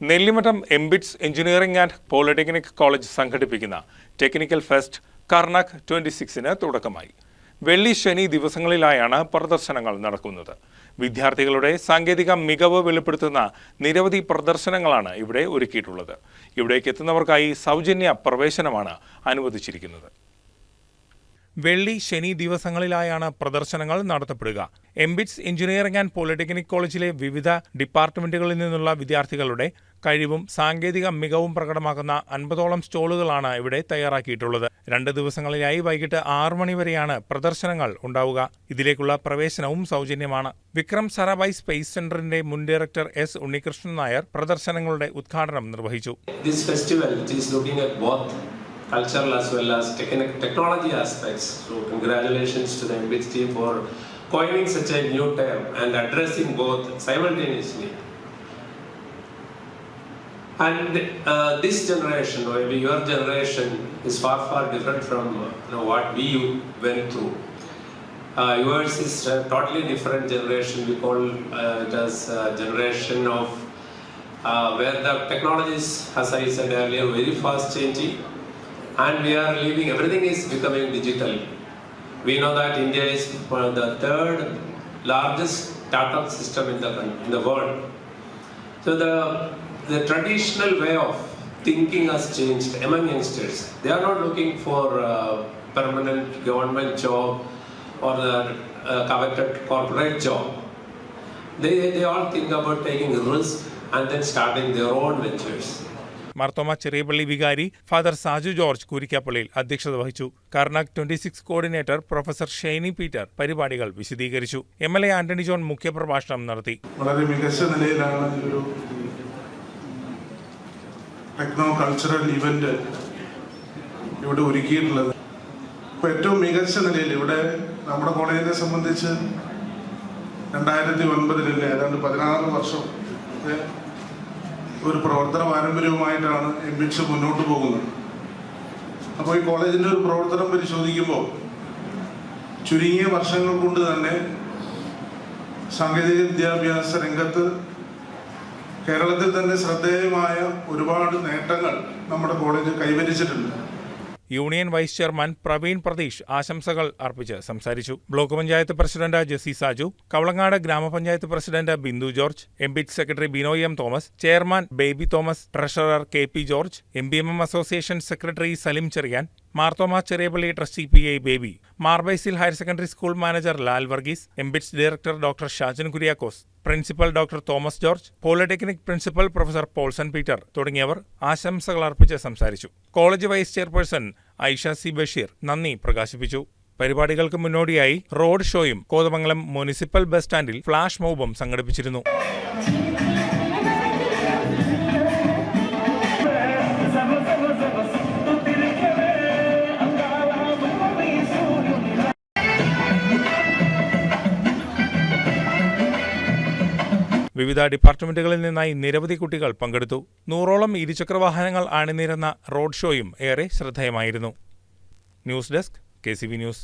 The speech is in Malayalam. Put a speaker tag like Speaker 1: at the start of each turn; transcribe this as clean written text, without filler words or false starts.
Speaker 1: Nellimattam MBITS engineering and polytechnic college സംഘടിപ്പിക്കുന്ന ടെക്നിക്കൽ ഫെസ്റ്റ് കർണാക് 26-ന് തുടക്കമായി. വെള്ളി ശനി ദിവസങ്ങളിലായാണ് പ്രദർശനങ്ങൾ നടക്കുന്നത്. വിദ്യാർത്ഥികളുടെ സാങ്കേതിക മികവ് വെളിപ്പെടുത്തുന്ന നിരവധി പ്രദർശനങ്ങളാണ് ഇവിടെ ഒരുക്കിയിട്ടുള്ളത്. ഇവിടേക്ക് എത്തുന്നവർക്കായി സൗജന്യ പ്രവേശനമാണ് അനുവദിച്ചിരിക്കുന്നത്. വെള്ളി ശനി ദിവസങ്ങളിലായാണ് പ്രദർശനങ്ങൾ നടത്തപ്പെടുക. എംബിറ്റ്സ് എഞ്ചിനീയറിംഗ് ആൻഡ് പോളിടെക്നിക് കോളേജിലെ വിവിധ ഡിപ്പാർട്ട്മെന്റുകളിൽ നിന്നുള്ള വിദ്യാർത്ഥികളുടെ കഴിവും സാങ്കേതിക മികവും പ്രകടമാക്കുന്ന 50ഓളം സ്റ്റോളുകളാണ് ഇവിടെ തയ്യാറാക്കിയിട്ടുള്ളത്. 2 ദിവസങ്ങളിലായി വൈകിട്ട് 6 മണി വരെയാണ് പ്രദർശനങ്ങൾ ഉണ്ടാവുക. ഇതിലേക്കുള്ള പ്രവേശനവും സൗജന്യമാണ്. വിക്രം സാരാഭായ് സ്പേസ് സെന്ററിന്റെ മുൻ ഡയറക്ടർ S. ഉണ്ണികൃഷ്ണൻ നായർ പ്രദർശനങ്ങളുടെ ഉദ്ഘാടനം നിർവഹിച്ചു.
Speaker 2: Cultural as well as technology aspects. So congratulations to the MBITS team for coining such a new term and addressing both simultaneously. And this generation, or maybe your generation, is far different from what we went through. Yours is a totally different generation. We call it as a generation of where the technologies, as I said earlier, very fast changing. And we are leaving, everything is becoming digital. We know that India is the 3rd largest startup system in the world. So the traditional way of thinking has changed among youngsters. They are not looking for a permanent government job or the coveted corporate job. They all think about taking risk and then starting their own ventures.
Speaker 1: Marthoma Cheriyapally വികാരി ഫാദർ സാജു ജോർജ് കുരിക്കാപ്പള്ളിയിൽ അധ്യക്ഷത വഹിച്ചു. Karnak 26 coordinator professor Shiny Peter പരിപാടികൾ വിശദീകരിച്ചു. MLA ആന്റണി ജോൺ മുഖ്യപ്രഭാഷണം നടത്തി.
Speaker 3: വളരെ മികച്ച നിലയിലാണ് ഒരു ടെക്നോ കൾച്ചറൽ ഇവന്റ് ഇവിടെ ഒരുക്കിയിട്ടുള്ളത്. ഏറ്റവും മികച്ച നിലയിൽ ഇവിടെ നമ്മുടെ കോളേജിനെ സംബന്ധിച്ച് 2009 ഏതാണ്ട് 16 വർഷം ഒരു പ്രവർത്തന പാരമ്പര്യവുമായിട്ടാണ് എംബിറ്റ്സ് മുന്നോട്ട് പോകുന്നത്. അപ്പോൾ ഈ കോളേജിൻ്റെ ഒരു പ്രവർത്തനം പരിശോധിക്കുമ്പോൾ ചുരുങ്ങിയ വർഷങ്ങൾ കൊണ്ട് തന്നെ സാങ്കേതിക വിദ്യാഭ്യാസ രംഗത്ത് കേരളത്തിൽ തന്നെ ശ്രദ്ധേയമായ ഒരുപാട് നേട്ടങ്ങൾ നമ്മുടെ കോളേജ് കൈവരിച്ചിട്ടുണ്ട്.
Speaker 1: Union vice chairman Praveen Pratheesh ആശംസകൾ അർപ്പിച്ച് സംസാരിച്ചു. ബ്ലോക്ക് പഞ്ചായത്ത് പ്രസിഡന്റ് ജെസി സാജു, കവളങ്ങാട് ഗ്രാമപഞ്ചായത്ത് president Bindu George, MBITS secretary Binoy M Thomas, chairman Baby Thomas, treasurer KP George, MBMM association secretary Salim Cherian, Marthoma Cheriyapally trustee PA Baby, Mar Basil higher secondary school manager Lal Varghese, MBITS director doctor Shajan Kuriakose, principal doctor Thomas George, polytechnic principal professor Paulson Peter തുടങ്ങിയവർ ആശംസകൾ അർപ്പിച്ച് സംസാരിച്ചു. College vice chairperson Aisha C Basheer നന്ദി പ്രകാശിപ്പിച്ചു. പരിപാടികൾക്ക് മുന്നോടിയായി റോഡ് ഷോയും കോതമംഗലം മുനിസിപ്പൽ ബസ് സ്റ്റാൻഡിൽ ഫ്ലാഷ് മോബും സംഘടിപ്പിച്ചിരുന്നു. വിവിധ ഡിപ്പാർട്ട്മെന്റുകളിൽ നിന്നായി നിരവധി കുട്ടികൾ പങ്കെടുത്തു. 100ഓളം ഇരുചക്രവാഹനങ്ങൾ അണിനിരന്ന റോഡ് ഷോയും ഏറെ ശ്രദ്ധേയമായിരുന്നു. News desk KCV news.